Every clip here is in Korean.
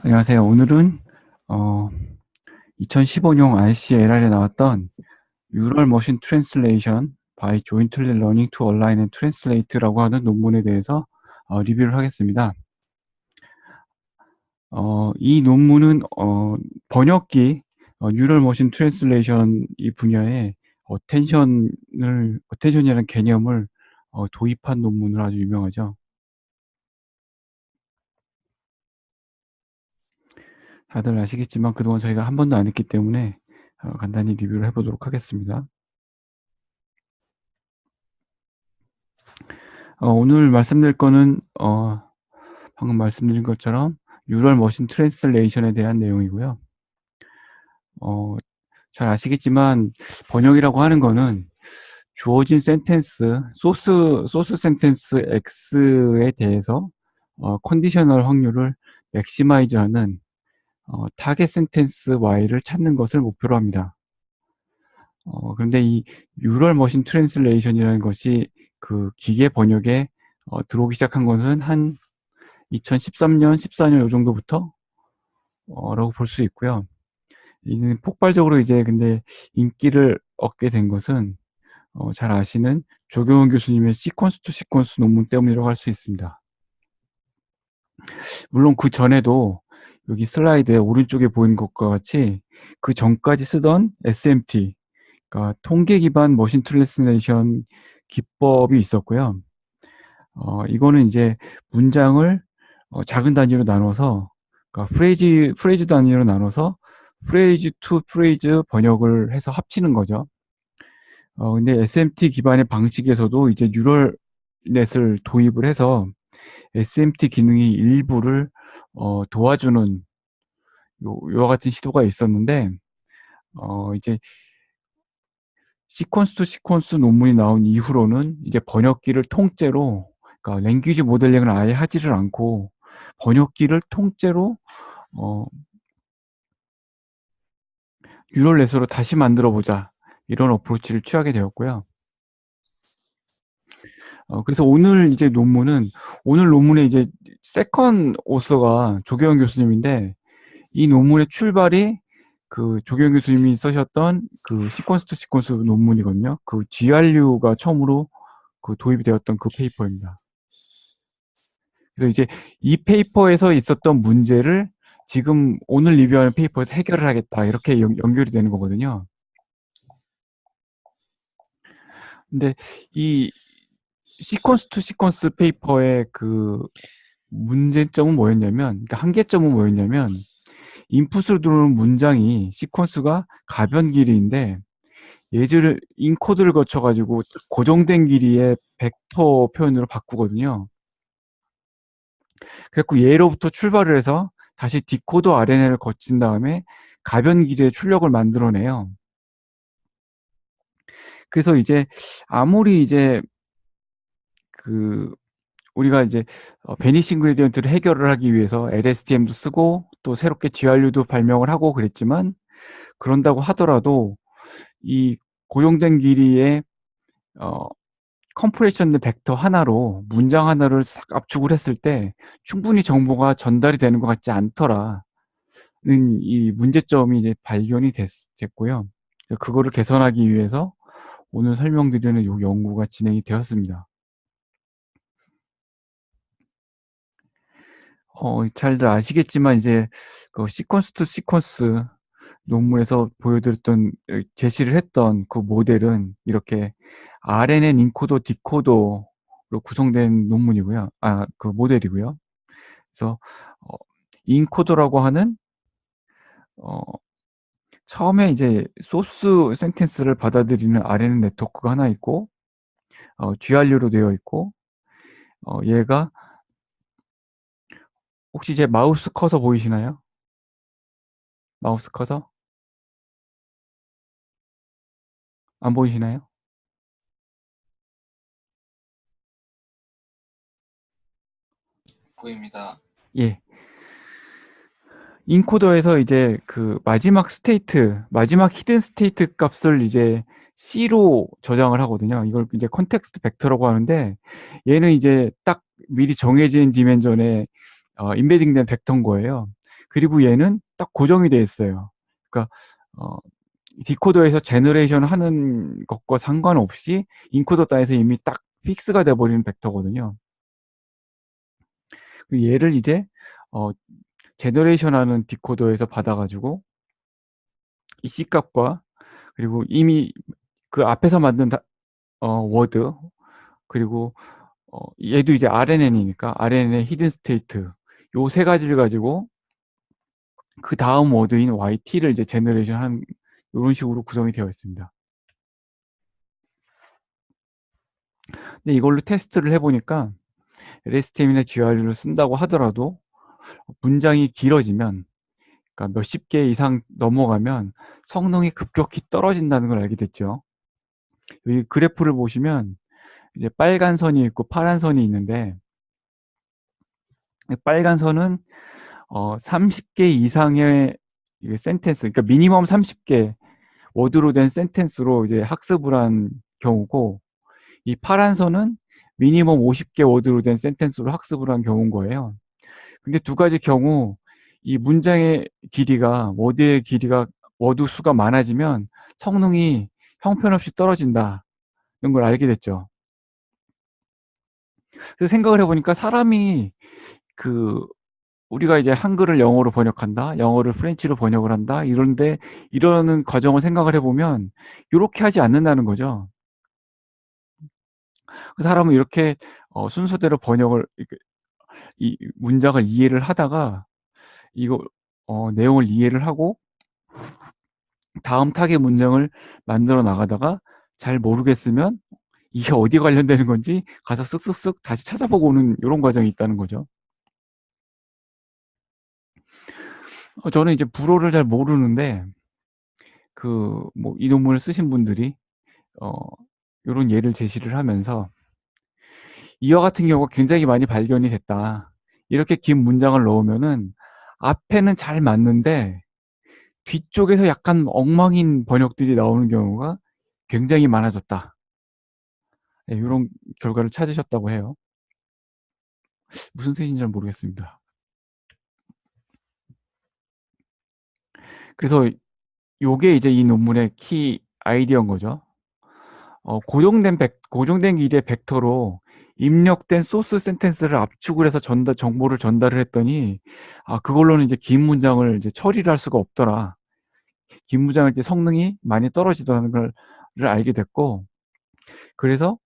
안녕하세요. 오늘은 2015년 ICLR에 나왔던 Neural Machine Translation by Jointly Learning to Align and Translate라고 하는 논문에 대해서 리뷰를 하겠습니다. 이 논문은 번역기 Neural Machine Translation 이 분야에 어텐션이라는 개념을 도입한 논문으로 아주 유명하죠. 다들 아시겠지만 그동안 저희가 한 번도 안 했기 때문에 간단히 리뷰를 해보도록 하겠습니다. 오늘 말씀드릴 거는 방금 말씀드린 것처럼 뉴럴 머신 트랜슬레이션에 대한 내용이고요. 잘 아시겠지만 번역이라고 하는 거는 주어진 센텐스, 소스 센텐스 X에 대해서 컨디셔널 확률을 맥시마이즈하는 타겟 센텐스 Y를 찾는 것을 목표로 합니다. 그런데 이 뉴럴 머신 트랜슬레이션이라는 것이 그 기계 번역에 들어오기 시작한 것은 한 2013년, 14년 요 정도부터 라고 볼 수 있고요. 이는 폭발적으로 이제 근데 인기를 얻게 된 것은 잘 아시는 조경원 교수님의 시퀀스 투 시퀀스 논문 때문이라고 할 수 있습니다. 물론 그 전에도 여기 슬라이드에 오른쪽에 보이는 것과 같이 그 전까지 쓰던 SMT, 그러니까 통계 기반 머신 트랜슬레이션 기법이 있었고요. 이거는 이제 문장을 작은 단위로 나눠서, 그러니까 프레이즈 단위로 나눠서 프레이즈 투 프레이즈 번역을 해서 합치는 거죠. 근데 SMT 기반의 방식에서도 이제 뉴럴넷을 도입을 해서 SMT 기능이 일부를 도와주는 요와 같은 시도가 있었는데, 이제 시퀀스 투 시퀀스 논문이 나온 이후로는 이제 번역기를 통째로, 그러니까 랭귀지 모델링을 아예 하지를 않고 번역기를 통째로 뉴럴넷으로 다시 만들어 보자, 이런 어프로치를 취하게 되었고요. 그래서 오늘 논문의 이제 세컨 오서가 조계현 교수님인데, 이 논문의 출발이 그 조계현 교수님이 쓰셨던 그 시퀀스 투 시퀀스 논문이거든요. 그 GRU가 처음으로 그 도입이 되었던 그 페이퍼입니다. 그래서 이제 이 페이퍼에서 있었던 문제를 지금 오늘 리뷰하는 페이퍼에서 해결을 하겠다, 이렇게 연결이 되는 거거든요. 근데 이 시퀀스 투 시퀀스 페이퍼의 그 문제점은 뭐였냐면, 그러니까 한계점은 뭐였냐면, 인풋으로 들어오는 문장이 시퀀스가 가변 길이인데 얘를 인코드를 거쳐가지고 고정된 길이의 벡터 표현으로 바꾸거든요. 그래서 얘로부터 출발을 해서 다시 디코더 RNA를 거친 다음에 가변 길이의 출력을 만들어내요. 그래서 이제 아무리 이제 그 우리가 이제 베니싱 그레디언트를 해결을 하기 위해서 LSTM도 쓰고 또 새롭게 GRU도 발명을 하고 그랬지만, 그런다고 하더라도 이 고정된 길이의 컴프레션 벡터 하나로 문장 하나를 싹 압축을 했을 때 충분히 정보가 전달이 되는 것 같지 않더라는 이 문제점이 이제 발견이 됐고요. 그거를 개선하기 위해서 오늘 설명드리는 이 연구가 진행이 되었습니다. 잘들 아시겠지만 이제 그 시퀀스 투 시퀀스 논문에서 보여드렸던, 제시를 했던 그 모델은 이렇게 RNN 인코더 디코더로 구성된 논문이고요. 그 모델이고요. 그래서 인코더라고 하는 처음에 이제 소스 센텐스를 받아들이는 RNN 네트워크가 하나 있고, GRU로 되어 있고, 얘가 혹시 제 마우스 커서 보이시나요? 마우스 커서 안 보이시나요? 보입니다. 예. 인코더에서 이제 그 마지막 히든 스테이트 값을 이제 C로 저장을 하거든요. 이걸 이제 컨텍스트 벡터라고 하는데, 얘는 이제 딱 미리 정해진 디멘전에 인베딩된 벡터인 거예요. 그리고 얘는 딱 고정이 돼 있어요. 그러니까 어 디코더에서 제너레이션 하는 것과 상관없이 인코더 단에서 이미 딱 픽스가 돼 버리는 벡터거든요. 그 얘를 이제 어 제너레이션 하는 디코더에서 받아 가지고 이 C 값과 그리고 이미 그 앞에서 만든 워드, 그리고 얘도 이제 RNN이니까 RNN의 히든 스테이트, 요 세 가지를 가지고 그다음 워드인 YT를 이제 제너레이션 하는, 요런 식으로 구성이 되어 있습니다. 근데 이걸로 테스트를 해 보니까 LSTM이나 GRU를 쓴다고 하더라도 문장이 길어지면, 그러니까 몇십 개 이상 넘어가면 성능이 급격히 떨어진다는 걸 알게 됐죠. 여기 그래프를 보시면 이제 빨간 선이 있고 파란 선이 있는데, 빨간 선은 30개 이상의 이게 센텐스, 그러니까 미니멈 30개 워드로 된 센텐스로 이제 학습을 한 경우고, 이 파란 선은 미니멈 50개 워드로 된 센텐스로 학습을 한 경우인 거예요. 근데 두 가지 경우 이 문장의 길이가, 워드의 길이가, 워드 수가 많아지면 성능이 형편없이 떨어진다는 걸 알게 됐죠. 그래서 생각을 해보니까 사람이 그 우리가 이제 한글을 영어로 번역한다, 영어를 프렌치로 번역을 한다, 이런데 이러는 과정을 생각을 해보면 이렇게 하지 않는다는 거죠. 그 사람은 이렇게 순서대로 번역을, 이 문장을 이해를 하다가 이거 내용을 이해를 하고 다음 타겟 문장을 만들어 나가다가 잘 모르겠으면 이게 어디에 관련되는 건지 가서 쓱쓱쓱 다시 찾아보고 오는 이런 과정이 있다는 거죠. 저는 이제 불어를 잘 모르는데 그 뭐 이 논문을 쓰신 분들이 어 요런 예를 제시를 하면서 "이와 같은 경우가 굉장히 많이 발견이 됐다. 이렇게 긴 문장을 넣으면은 앞에는 잘 맞는데 뒤쪽에서 약간 엉망인 번역들이 나오는 경우가 굉장히 많아졌다." 예, 요런 결과를 찾으셨다고 해요. 무슨 뜻인지 잘 모르겠습니다. 그래서 요게 이제 이 논문의 키 아이디어인 거죠. 고정된 길이의 벡터로 입력된 소스 센텐스를 압축을 해서 정보를 전달을 했더니 그걸로는 이제 긴 문장을 이제 처리를 할 수가 없더라. 긴 문장할 때 성능이 많이 떨어지더라는 걸 알게 됐고, 그래서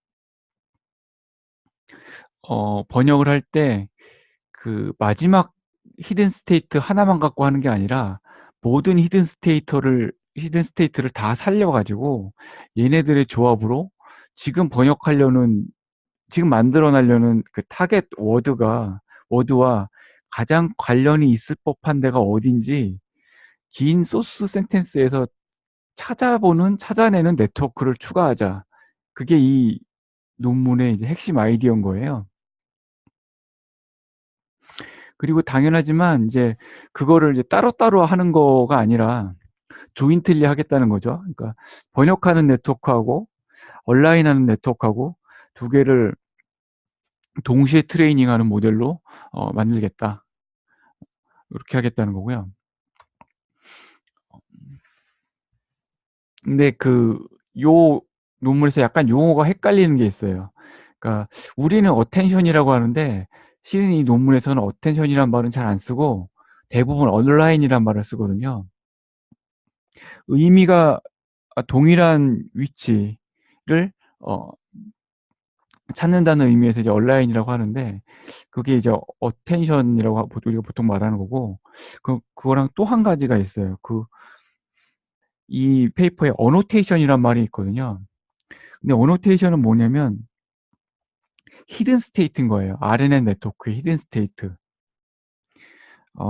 번역을 할 때 그 마지막 히든 스테이트 하나만 갖고 하는 게 아니라 모든 히든 스테이트를 다 살려 가지고 얘네들의 조합으로 지금 번역하려는, 지금 만들어 내려는 그 타겟 워드와 가장 관련이 있을 법한 데가 어딘지 긴 소스 센텐스에서 찾아내는 네트워크를 추가하자. 그게 이 논문의 이제 핵심 아이디어인 거예요. 그리고 당연하지만 이제 그거를 이제 따로따로 하는 거가 아니라 조인틀리 하겠다는 거죠. 그러니까 번역하는 네트워크하고 온라인하는 네트워크하고 두 개를 동시에 트레이닝하는 모델로 만들겠다. 이렇게 하겠다는 거고요. 근데 요 논문에서 약간 용어가 헷갈리는 게 있어요. 그러니까 우리는 어텐션이라고 하는데 실은 이 논문에서는 어텐션이란 말은 잘 안 쓰고 대부분 온라인이란 말을 쓰거든요. 의미가 동일한 위치를 어 찾는다는 의미에서 이제 온라인이라고 하는데, 그게 이제 어텐션이라고 우리가 보통 말하는 거고, 그거랑 또 한 가지가 있어요. 이 페이퍼에 어노테이션이란 말이 있거든요. 근데 어노테이션은 뭐냐면 히든 스테이트인 거예요. RNN 네트워크의 히든 스테이트.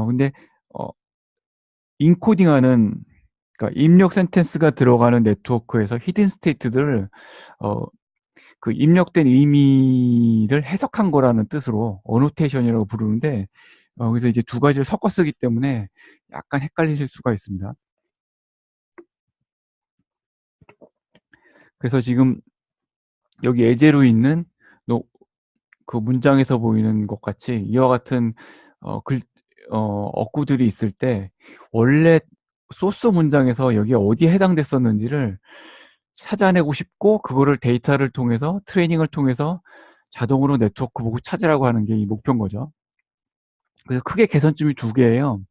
근데 어 인코딩하는, 그러니까 입력 센텐스가 들어가는 네트워크에서 히든 스테이트들을 어 입력된 의미를 해석한 거라는 뜻으로 어노테이션이라고 부르는데, 그래서 이제 두 가지를 섞어 쓰기 때문에 약간 헷갈리실 수가 있습니다. 그래서 지금 여기 예제로 있는 노 그 문장에서 보이는 것 같이 이와 같은 글 어구들이 있을 때 원래 소스 문장에서 여기에 어디에 해당됐었는지를 찾아내고 싶고, 그거를 데이터를 통해서 트레이닝을 통해서 자동으로 네트워크 보고 찾으라고 하는 게 이 목표인 거죠. 그래서 크게 개선점이 두 개예요.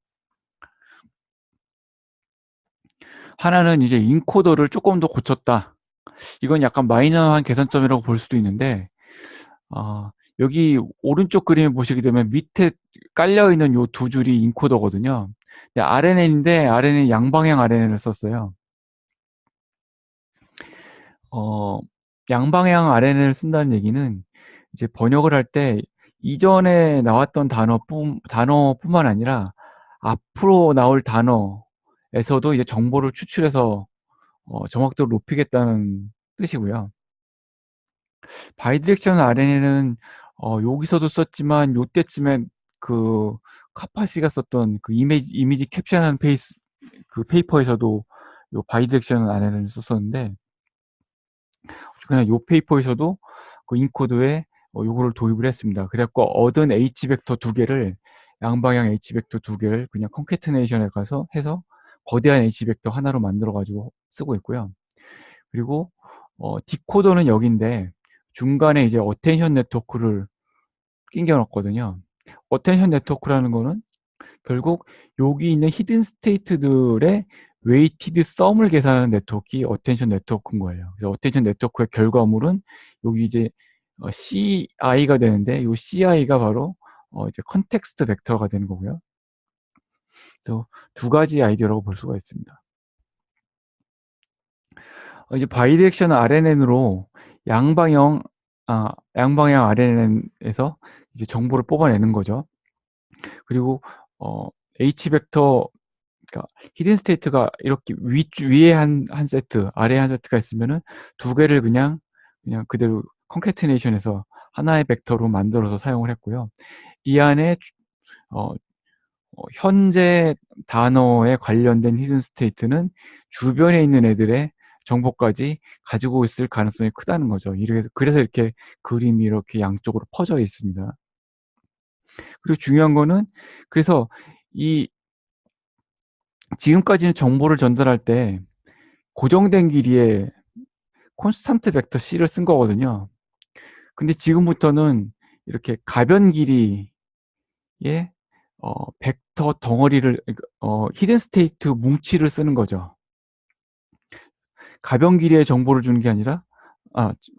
하나는 이제 인코더를 조금 더 고쳤다. 이건 약간 마이너한 개선점이라고 볼 수도 있는데, 여기 오른쪽 그림을 보시게 되면 밑에 깔려 있는 요 두 줄이 인코더거든요. RNN인데 RNN 양방향 RNN을 썼어요. 양방향 RNN을 쓴다는 얘기는 이제 번역을 할 때 이전에 나왔던 단어뿐만 아니라 앞으로 나올 단어에서도 이제 정보를 추출해서 정확도를 높이겠다는 뜻이고요. 바이디렉셔널 RNN은 여기서도 썼지만 요때쯤에 그 카파시가 썼던 그 이미지 캡션하는 그 페이퍼에서도 요 바이디렉셔널 RNN을 썼었는데, 그냥 요 페이퍼에서도 그 인코드에 요거를 도입을 했습니다. 그래갖고 얻은 H벡터 두 개를, 양방향 H벡터 두 개를 그냥 컨캐트네이션에 가서 해서 거대한 H벡터 하나로 만들어 가지고 쓰고 있고요. 그리고 디코더는 여기인데 중간에 이제 어텐션 네트워크를 끼겨 넣었거든요. 어텐션 네트워크라는 거는 결국 여기 있는 히든 스테이트들의 웨이티드 썸을 계산하는 네트워크가 어텐션 네트워크인 거예요. 그래서 어텐션 네트워크의 결과물은 여기 이제 CI가 되는데, 이 CI가 바로 이제 컨텍스트 벡터가 되는 거고요. 그래서 두 가지 아이디어라고 볼 수가 있습니다. 이제 바이디렉션 RNN으로 양방향 RNN에서 이제 정보를 뽑아내는 거죠. 그리고 H 벡터, 그러니까 히든 스테이트가 이렇게 위에 한 세트, 아래에 한 세트가 있으면은 두 개를 그냥 그대로 컨캐트네이션해서 하나의 벡터로 만들어서 사용을 했고요. 이 안에 현재 단어에 관련된 히든 스테이트는 주변에 있는 애들의 정보까지 가지고 있을 가능성이 크다는 거죠. 그래서 이렇게 그림이 이렇게 양쪽으로 퍼져 있습니다. 그리고 중요한 거는, 그래서 지금까지는 정보를 전달할 때 고정된 길이의 콘스탄트 벡터 C를 쓴 거거든요. 근데 지금부터는 이렇게 가변 길이의 벡터 덩어리를, 히든 스테이트 뭉치를 쓰는 거죠. 가변 길이의 정보를 주는 게 아니라,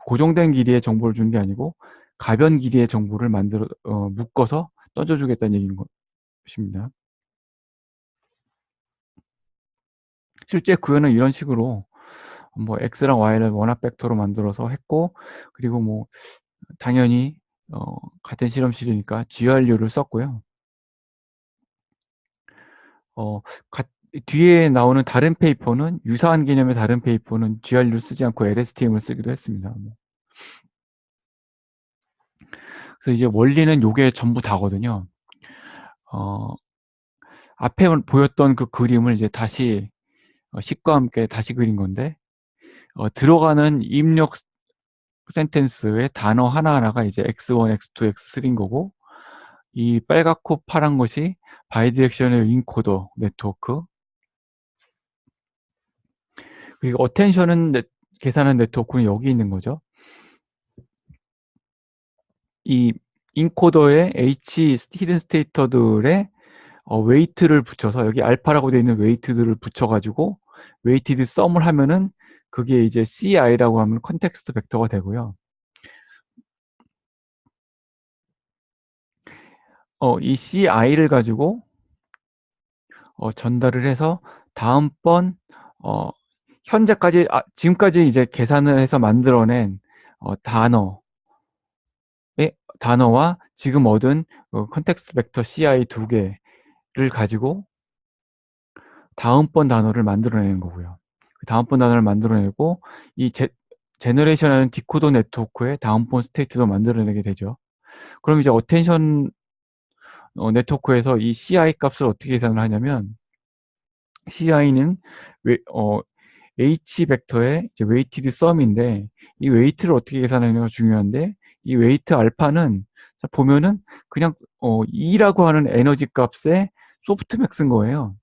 고정된 길이의 정보를 주는 게 아니고 가변 길이의 정보를 묶어서 던져주겠다는 얘기인 것입니다. 실제 구현은 이런 식으로 뭐 X랑 Y를 원합 벡터로 만들어서 했고, 그리고 뭐 당연히 같은 실험실이니까 GRU를 썼고요. 뒤에 나오는 다른 페이퍼는, 유사한 개념의 다른 페이퍼는 GRU를 쓰지 않고 LSTM을 쓰기도 했습니다. 그래서 이제 원리는 요게 전부 다거든요. 앞에 보였던 그 그림을 이제 다시 식과 함께 다시 그린 건데, 들어가는 입력 센텐스의 단어 하나하나가 이제 X1, X2, X3인 거고, 이 빨갛고 파란 것이 바이디렉셔널 인코더 네트워크, 그리고 어텐션은 계산한 네트워크는 여기 있는 거죠. 이 인코더의 H 히든 스테이터들의 웨이트를 붙여서, 여기 알파라고 되어 있는 웨이트들을 붙여가지고 웨이티드 썸을 하면은 그게 이제 CI라고 하면 컨텍스트 벡터가 되고요. 이 CI를 가지고 전달을 해서 다음번 현재까지 지금까지 이제 계산을 해서 만들어낸 단어와 지금 얻은 컨텍스트 벡터 CI 두 개를 가지고 다음번 단어를 만들어내는 거고요. 다음번 단어를 만들어내고 이 제너레이션하는 디코더 네트워크의 다음번 스테이트도 만들어내게 되죠. 그럼 이제 어텐션 네트워크에서 이 CI 값을 어떻게 계산을 하냐면, CI는 H 벡터의 웨이티드 썸인데, 이 웨이트를 어떻게 계산하느냐가 중요한데, 이 웨이트 알파는 보면은 그냥 E라고 하는 에너지 값에 소프트맥스인 거예요.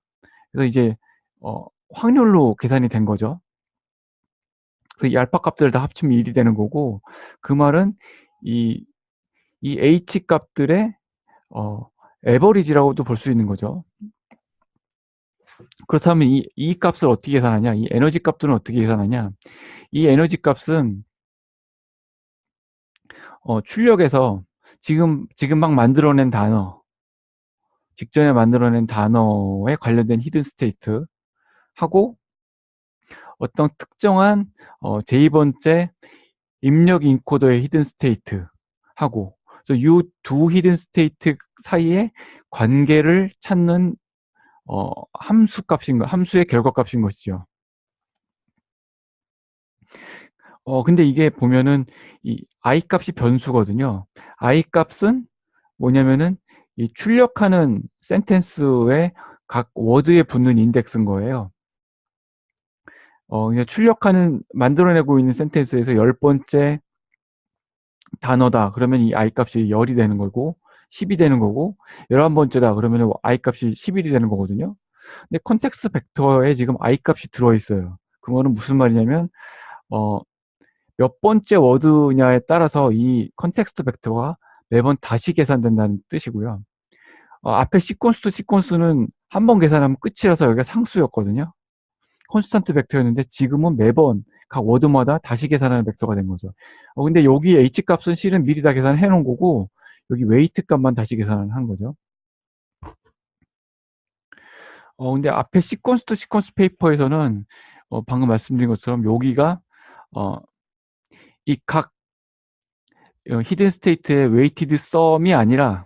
그래서 이제 확률로 계산이 된 거죠. 그래서 이 알파 값들을 다 합치면 1이 되는 거고, 그 말은 이 H 값들의 에버리지라고도 볼 수 있는 거죠. 그렇다면 이 값을 어떻게 계산하냐? 이 에너지 값들은 어떻게 계산하냐? 이 에너지 값은 출력에서 지금 막 만들어낸 단어, 직전에 만들어낸 단어에 관련된 히든 스테이트 하고 어떤 특정한 제2번째 입력 인코더의 히든 스테이트 하고, 그래서 이 두 히든 스테이트 사이의 관계를 찾는 함수의 결과값인 것이죠. 근데 이게 보면은 이 I 값이 변수거든요. I 값은 뭐냐면은 이 출력하는 센텐스의 각 워드에 붙는 인덱스인 거예요. 그냥 만들어내고 있는 센텐스에서 10번째 단어다 그러면 이 I 값이 10이 되는 거고 10이 되는 거고, 11번째다 그러면 I 값이 11이 되는 거거든요. 근데 컨텍스트 벡터에 지금 I 값이 들어있어요. 그 말은 무슨 말이냐면 몇 번째 워드냐에 따라서 이 컨텍스트 벡터가 매번 다시 계산된다는 뜻이고요. 앞에 시퀀스는 한 번 계산하면 끝이라서 여기가 상수였거든요. 콘스탄트 벡터였는데 지금은 매번 각 워드마다 다시 계산하는 벡터가 된 거죠. 근데 여기 H값은 실은 미리 다 계산해 놓은 거고, 여기 웨이트 값만 다시 계산한 거죠. 근데 앞에 시퀀스 페이퍼에서는 방금 말씀드린 것처럼 여기가 이 각 히든 스테이트의 웨이티드 썸이 아니라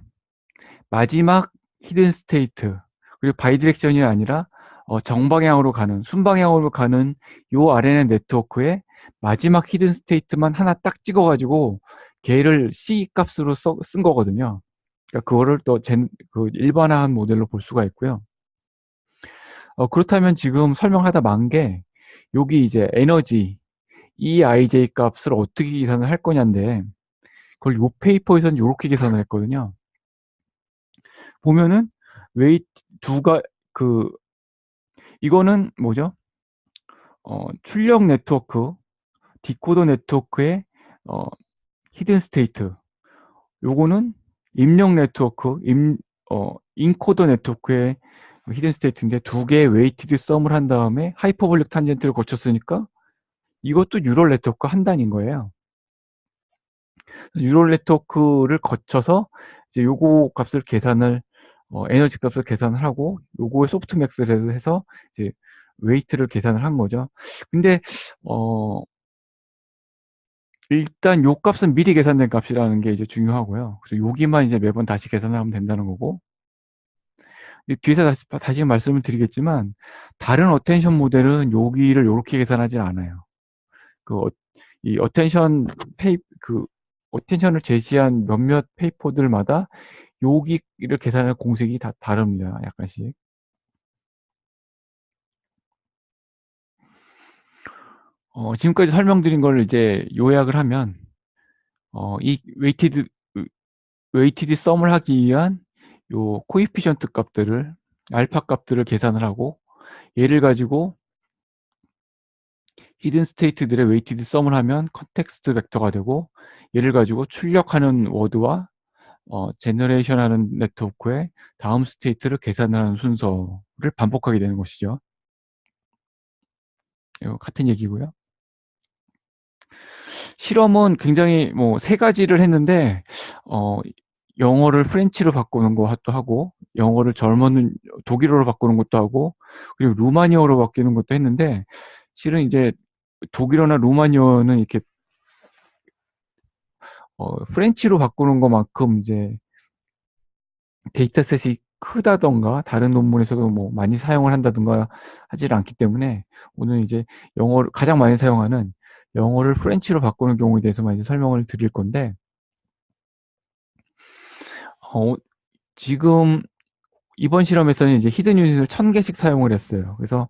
마지막 히든 스테이트, 그리고 바이디렉션이 아니라 정방향으로 가는, 순방향으로 가는 요 RNN 네트워크의 마지막 히든 스테이트만 하나 딱 찍어가지고 걔를 C 값으로 쓴 거거든요. 그러니까 그거를 또 그 일반화한 모델로 볼 수가 있고요. 그렇다면 지금 설명하다 만 게 여기 이제 에너지 EIJ 값을 어떻게 계산을 할 거냐인데, 그걸 요 페이퍼에서는 이렇게 계산을 했거든요. 보면은 웨이트 이거는 뭐죠? 출력 네트워크, 디코더 네트워크의 히든 스테이트. 요거는 입력 네트워크, 인코더 네트워크의 히든 스테이트인데 두 개의 웨이티드 썸을 한 다음에 하이퍼볼릭 탄젠트를 거쳤으니까 이것도 뉴럴 네트워크 한 단인 거예요. 뉴럴 네트워크를 거쳐서 이제 요거 값을 에너지 값을 계산을 하고 요거의 소프트맥스를 해서 이제 웨이트를 계산을 한 거죠. 근데 일단 요 값은 미리 계산된 값이라는 게 이제 중요하고요. 그래서 여기만 이제 매번 다시 계산을 하면 된다는 거고. 뒤에서 다시 말씀을 드리겠지만 다른 어텐션 모델은 여기를 요렇게 계산하지 않아요. 이 어텐션을 제시한 몇몇 페이퍼들마다 여기를 계산할 공식이 다 다릅니다. 약간씩. 지금까지 설명드린 걸 이제 요약을 하면 이 웨이티드 썸을 하기 위한 요 코이피션트 값들을 알파 값들을 계산을 하고, 얘를 가지고 히든 스테이트들의 웨이티드 썸을 하면 컨텍스트 벡터가 되고, 얘를 가지고 출력하는 워드와 제너레이션 하는 네트워크의 다음 스테이트를 계산하는 순서를 반복하게 되는 것이죠. 이거 같은 얘기고요. 실험은 굉장히 뭐 3가지를 했는데 영어를 프렌치로 바꾸는 것도 하고, 영어를 독일어로 바꾸는 것도 하고, 그리고 루마니어로 바뀌는 것도 했는데, 실은 이제 독일어나 루마니어는 이렇게 프렌치로 바꾸는 것만큼 이제 데이터셋이 크다던가 다른 논문에서도 뭐 많이 사용을 한다던가 하질 않기 때문에, 오늘 이제 가장 많이 사용하는 영어를 프렌치로 바꾸는 경우에 대해서만 이제 설명을 드릴 건데, 지금 이번 실험에서는 이제 히든 유닛을 1000개씩 사용을 했어요. 그래서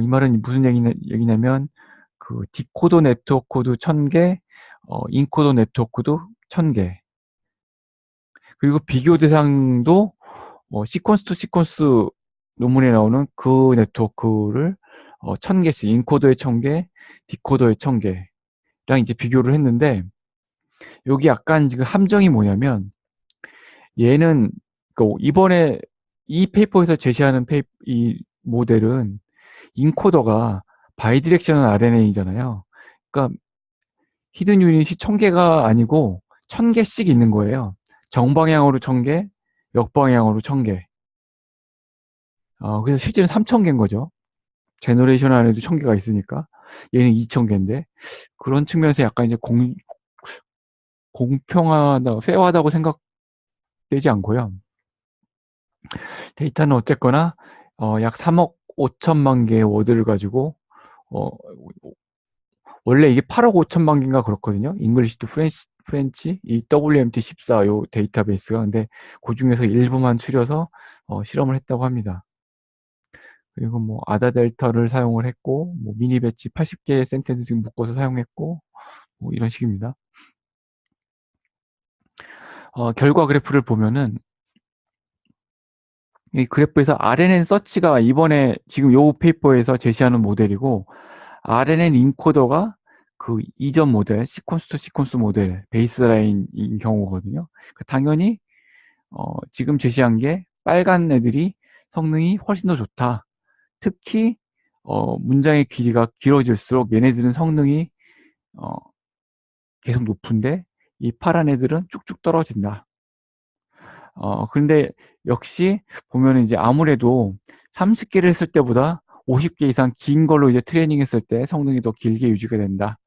이 말은 무슨 얘기냐면 그 디코더 네트워크도 1000개, 인코더 네트워크도 1000개. 그리고 비교 대상도 시퀀스 투 시퀀스 논문에 나오는 그 네트워크를 1000개씩, 인코더에 1000개, 디코더에 1000개랑 이제 비교를 했는데, 여기 약간 지금 함정이 뭐냐면, 얘는 이번에 이 페이퍼에서 제시하는 이 모델은 인코더가 바이디렉셔널 RNA잖아요. 그러니까 히든 유닛이 1000개가 아니고 1000개씩 있는 거예요. 정방향으로 1000개, 역방향으로 1000개. 그래서 실제는 3000개인 거죠. 제너레이션 안에도 1000개가 있으니까. 얘는 2000개인데. 그런 측면에서 약간 이제 공평하다, 페어하다고 생각되지 않고요. 데이터는 어쨌거나 약 3억 5천만 개의 워드를 가지고 원래 이게 8억 5천만 개인가 그렇거든요. 잉글리시 투 프렌치 이 WMT14 요 데이터베이스가. 근데 그 중에서 일부만 추려서 실험을 했다고 합니다. 그리고 뭐 아다 델타를 사용을 했고, 뭐 미니 배치 80개의 센텐스 묶어서 사용했고, 뭐 이런 식입니다. 결과 그래프를 보면은 이 그래프에서 RNN 서치가 이번에 지금 요 페이퍼에서 제시하는 모델이고, RNN 인코더가 그 이전 모델, 시퀀스 투 시퀀스 모델 베이스라인인 경우거든요. 당연히 지금 제시한 게 빨간 애들이 성능이 훨씬 더 좋다. 특히 문장의 길이가 길어질수록 얘네들은 성능이 계속 높은데, 이 파란 애들은 쭉쭉 떨어진다. 근데 역시 보면 이제 아무래도 30개를 했을 때보다 50개 이상 긴 걸로 이제 트레이닝 했을 때 성능이 더 길게 유지가 된다.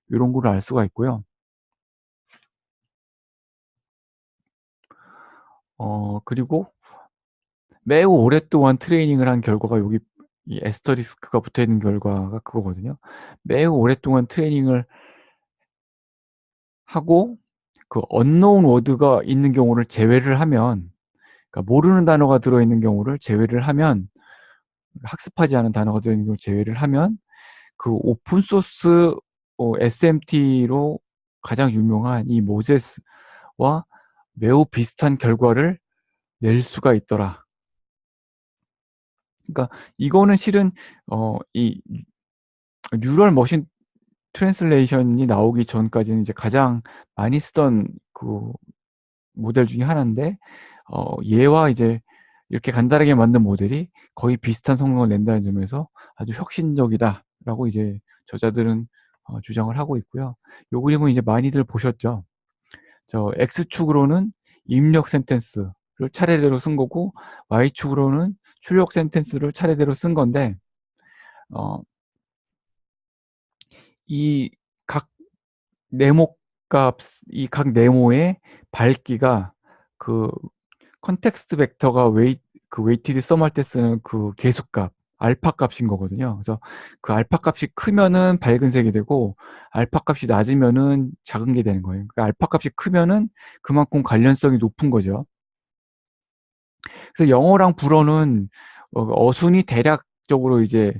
이런 거를 알 수가 있고요. 그리고 매우 오랫동안 트레이닝을 한 결과가 여기 이 에스터리스크가 붙어 있는 결과가 그거거든요. 매우 오랫동안 트레이닝을 하고 그 unknown word가 있는 경우를 제외를 하면, 그러니까 모르는 단어가 들어있는 경우를 제외를 하면, 학습하지 않은 단어가 들어있는 경우를 제외를 하면, 그 오픈소스 SMT로 가장 유명한 이 모제스와 매우 비슷한 결과를 낼 수가 있더라. 그러니까 이거는 실은 이 뉴럴 머신 트랜슬레이션이 나오기 전까지는 이제 가장 많이 쓰던 그 모델 중에 하나인데, 얘와 이제 이렇게 간단하게 만든 모델이 거의 비슷한 성능을 낸다는 점에서 아주 혁신적이다라고 이제 저자들은 주장을 하고 있고요. 요 그림은 이제 많이들 보셨죠. 저 X축으로는 입력 센텐스를 차례대로 쓴 거고, Y축으로는 출력 센텐스를 차례대로 쓴 건데, 이 각 네모 값, 이 각 네모의 밝기가 그 컨텍스트 벡터가 웨이티드 썸 할 때 쓰는 그 계수값, 알파 값인 거거든요. 그래서 그 알파 값이 크면은 밝은 색이 되고, 알파 값이 낮으면은 작은 게 되는 거예요. 그러니까 알파 값이 크면은 그만큼 관련성이 높은 거죠. 그래서 영어랑 불어는 어순이 대략적으로 이제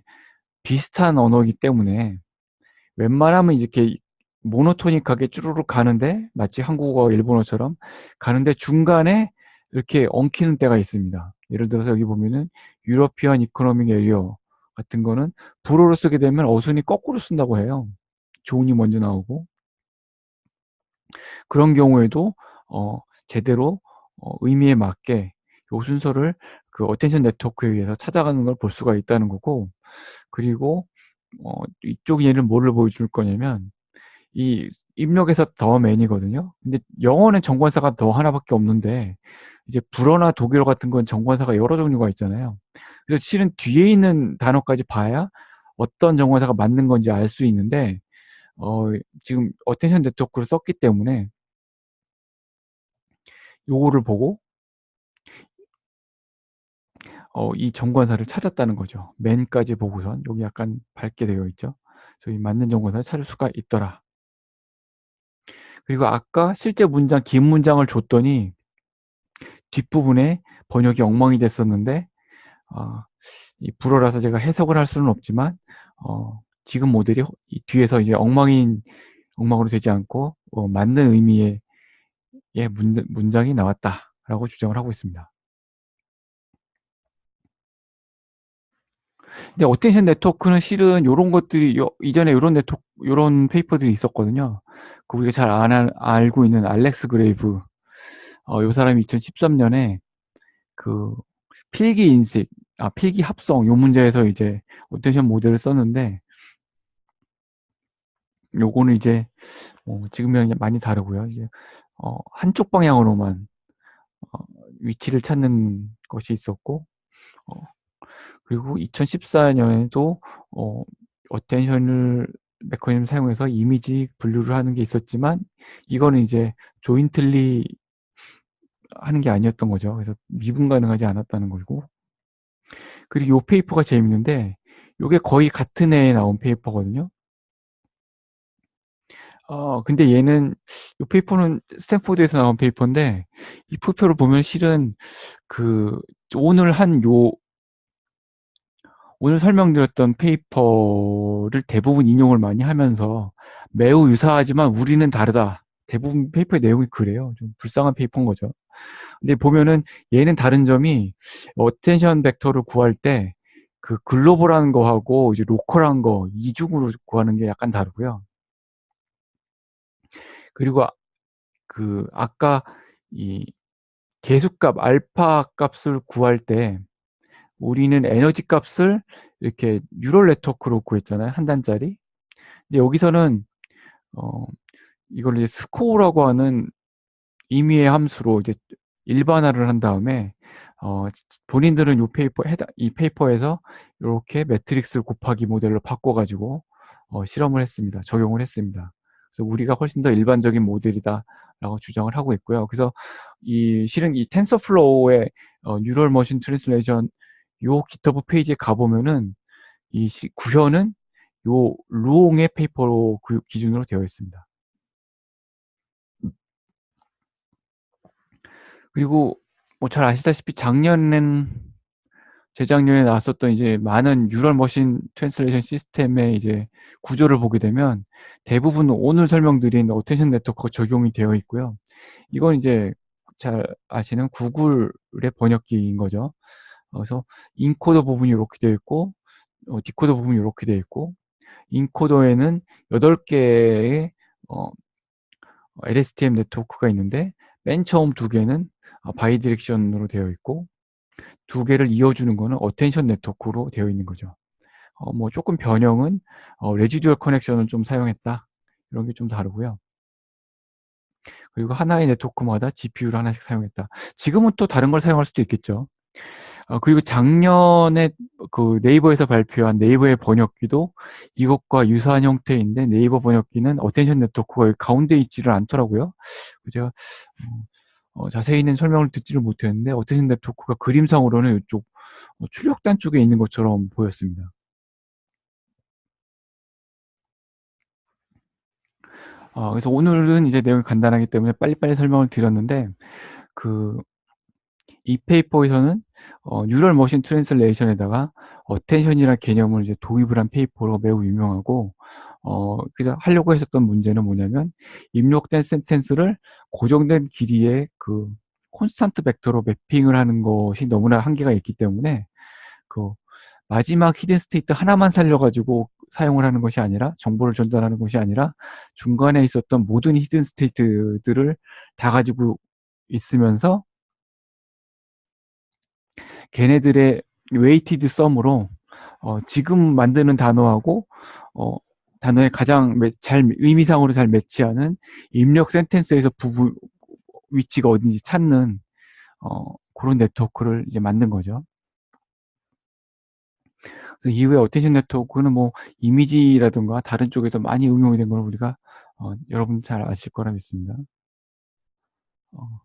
비슷한 언어이기 때문에 웬만하면 이렇게 모노토닉하게 쭈루룩 가는데, 마치 한국어, 일본어처럼 가는데 중간에 이렇게 엉키는 때가 있습니다. 예를 들어서 여기 보면은 유러피안 이코노믹 에리어 같은 거는 불어로 쓰게 되면 어순이 거꾸로 쓴다고 해요. 조운이 먼저 나오고. 그런 경우에도 제대로 의미에 맞게 요 순서를 그 어텐션 네트워크에 의해서 찾아가는 걸 볼 수가 있다는 거고, 그리고 이쪽 얘는 뭐를 보여줄 거냐면, 이 입력에서 더 맨이거든요. 근데 영어는 정관사가 더 하나밖에 없는데, 이제 불어나 독일어 같은 건 정관사가 여러 종류가 있잖아요. 그래서 실은 뒤에 있는 단어까지 봐야 어떤 정관사가 맞는 건지 알 수 있는데, 지금 어텐션 네트워크를 썼기 때문에 요거를 보고 이 정관사를 찾았다는 거죠. 맨까지 보고선 여기 약간 밝게 되어 있죠. 저희 맞는 정관사를 찾을 수가 있더라. 그리고 아까 실제 문장, 긴 문장을 줬더니 뒷부분에 번역이 엉망이 됐었는데, 이 불어라서 제가 해석을 할 수는 없지만 지금 모델이 뒤에서 이제 엉망으로 되지 않고 맞는 의미의 문장이 나왔다라고 주장을 하고 있습니다. 근데 어텐션 네트워크는 실은 요런 것들이 이전에 요런 페이퍼들이 있었거든요. 그 우리가 잘 알고 있는 알렉스 그레이브, 요 사람이 2013년에 그 필기 인식, 필기 합성 요 문제에서 이제 어텐션 모델을 썼는데, 요거는 이제 지금이랑 많이 다르고요. 이제 한쪽 방향으로만 어 위치를 찾는 것이 있었고, 어 그리고 2014년에도 어텐션을 메커니즘 사용해서 이미지 분류를 하는 게 있었지만, 이거는 이제 조인틀리 하는 게 아니었던 거죠. 그래서 미분 가능하지 않았다는 거고. 그리고 요 페이퍼가 재밌는데, 요게 거의 같은 해에 나온 페이퍼거든요. 근데 얘는, 요 페이퍼는 스탠포드에서 나온 페이퍼인데, 이 표표를 보면 실은 그 오늘 한 요 오늘 설명드렸던 페이퍼를 대부분 인용을 많이 하면서 매우 유사하지만 우리는 다르다. 대부분 페이퍼의 내용이 그래요. 좀 불쌍한 페이퍼인 거죠. 근데 보면은 얘는 다른 점이, 어텐션 벡터를 구할 때 그 글로벌한 거하고 이제 로컬한 거 이중으로 구하는 게 약간 다르고요. 그리고 아까 이 계수값 알파 값을 구할 때 우리는 에너지 값을 이렇게 뉴럴 네트워크로 구했잖아요. 한 단짜리. 근데 여기서는 어 이걸 이제 스코어라고 하는 임의의 함수로 이제 일반화를 한 다음에, 본인들은 이 페이퍼에서 요렇게 매트릭스 곱하기 모델로 바꿔 가지고 실험을 했습니다. 적용을 했습니다. 그래서 우리가 훨씬 더 일반적인 모델이다라고 주장을 하고 있고요. 그래서 실은 이 텐서플로우의 뉴럴 머신 트랜슬레이션 요 GitHub 페이지에 가 보면은 구현은 요 루옹의 페이퍼로 기준으로 되어 있습니다. 그리고 뭐 잘 아시다시피 재작년에 나왔었던 이제 많은 뉴럴 머신 트랜슬레이션 시스템의 이제 구조를 보게 되면 대부분 오늘 설명드린 어텐션 네트워크가 적용이 되어 있고요. 이건 이제 잘 아시는 구글의 번역기인 거죠. 그래서 인코더 부분이 이렇게 되어 있고, 디코더 부분이 이렇게 되어 있고, 인코더에는 8개의 LSTM 네트워크가 있는데, 맨 처음 2개는 바이디렉션으로 되어 있고, 2개를 이어주는 거는 어텐션 네트워크로 되어 있는 거죠. 뭐 조금 변형은 레지듀얼 커넥션을 좀 사용했다, 이런 게 좀 다르고요. 그리고 하나의 네트워크마다 GPU를 하나씩 사용했다. 지금은 또 다른 걸 사용할 수도 있겠죠. 그리고 작년에 그 네이버에서 발표한 네이버의 번역기도 이것과 유사한 형태인데, 네이버 번역기는 어텐션 네트워크가 가운데 있지를 않더라고요. 제가 자세히는 설명을 듣지를 못했는데, 어텐션 네트워크가 그림상으로는 이쪽 출력단 쪽에 있는 것처럼 보였습니다. 그래서 오늘은 이제 내용이 간단하기 때문에 빨리빨리 설명을 드렸는데, 그 이 페이퍼에서는 뉴럴 머신 트랜슬레이션에다가 어텐션이라는 개념을 이제 도입을 한 페이퍼로 매우 유명하고, 그래서 하려고 했었던 문제는 뭐냐면, 입력된 센텐스를 고정된 길이의 그 콘스탄트 벡터로 매핑을 하는 것이 너무나 한계가 있기 때문에, 그 마지막 히든 스테이트 하나만 살려 가지고 사용을 하는 것이 아니라, 정보를 전달하는 것이 아니라 중간에 있었던 모든 히든 스테이트들을 다 가지고 있으면서 걔네들의 웨이티드 썸으로 지금 만드는 단어하고 단어의 가장 의미상으로 잘 매치하는 입력 센텐스에서 위치가 어딘지 찾는 그런 네트워크를 이제 만든 거죠. 그 이후에 어텐션 네트워크는 뭐 이미지라든가 다른 쪽에도 많이 응용이 된 걸 우리가 여러분 잘 아실 거라 믿습니다. 어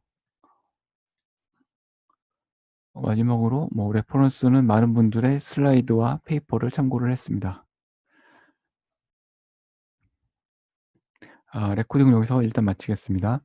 마지막으로 뭐 레퍼런스는 많은 분들의 슬라이드와 페이퍼를 참고를 했습니다. 레코딩을 여기서 일단 마치겠습니다.